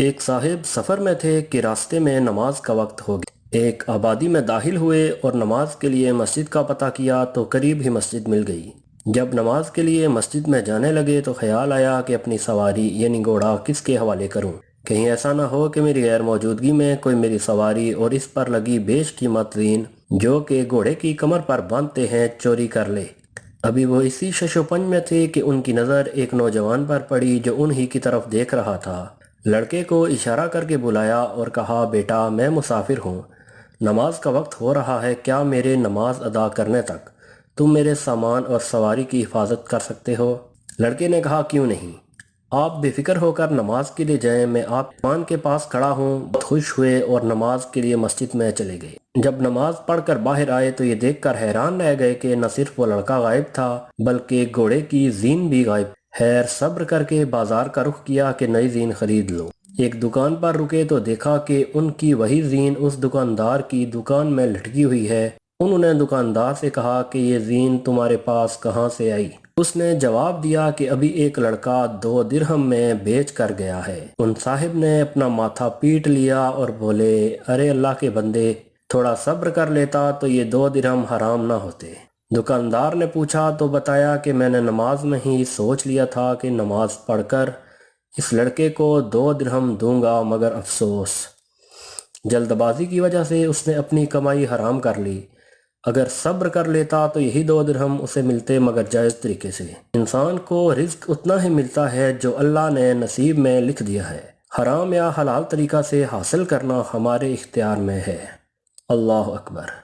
ایک صاحب سفر میں تھے کہ راستے میں نماز کا وقت ہو گیا۔ ایک آبادی میں داخل ہوئے اور نماز کے لیے مسجد کا پتہ کیا تو قریب ہی مسجد مل گئی۔ جب نماز کے لیے مسجد میں جانے لگے تو خیال آیا کہ اپنی سواری یعنی گھوڑا کس کے حوالے کروں، کہیں ایسا نہ ہو کہ میری غیر موجودگی میں کوئی میری سواری اور اس پر لگی بیش قیمت زین جو کہ گھوڑے کی کمر پر باندھتے ہیں چوری کر لے۔ ابھی وہ اسی شش و پنج میں تھے کہ ان کی نظر ایک نوجوان پر پڑی جو انہی کی طرف دیکھ رہا تھا۔ لڑکے کو اشارہ کر کے بلایا اور کہا، بیٹا میں مسافر ہوں، نماز کا وقت ہو رہا ہے، کیا میرے نماز ادا کرنے تک تم میرے سامان اور سواری کی حفاظت کر سکتے ہو؟ لڑکے نے کہا، کیوں نہیں، آپ بے فکر ہو کر نماز کے لیے جائیں، میں آپ ایمان کے پاس کھڑا ہوں۔ بہت خوش ہوئے اور نماز کے لیے مسجد میں چلے گئے۔ جب نماز پڑھ کر باہر آئے تو یہ دیکھ کر حیران رہ گئے کہ نہ صرف وہ لڑکا غائب تھا بلکہ گھوڑے کی زین بھی غائب۔ خیر صبر کر کے بازار کا رخ کیا کہ نئی زین خرید لو۔ ایک دکان پر رکے تو دیکھا کہ ان کی وہی زین اس دکاندار کی دکان میں لٹکی ہوئی ہے۔ انہوں نے دکاندار سے کہا کہ یہ زین تمہارے پاس کہاں سے آئی؟ اس نے جواب دیا کہ ابھی ایک لڑکا 2 درہم میں بیچ کر گیا ہے۔ ان صاحب نے اپنا ماتھا پیٹ لیا اور بولے، ارے اللہ کے بندے، تھوڑا صبر کر لیتا تو یہ 2 درہم حرام نہ ہوتے۔ دکاندار نے پوچھا تو بتایا کہ میں نے نماز میں ہی سوچ لیا تھا کہ نماز پڑھ کر اس لڑکے کو 2 درہم دوں گا، مگر افسوس جلد بازی کی وجہ سے اس نے اپنی کمائی حرام کر لی۔ اگر صبر کر لیتا تو یہی 2 درہم اسے ملتے، مگر جائز طریقے سے۔ انسان کو رزق اتنا ہی ملتا ہے جو اللہ نے نصیب میں لکھ دیا ہے، حرام یا حلال طریقہ سے حاصل کرنا ہمارے اختیار میں ہے۔ اللہ اکبر۔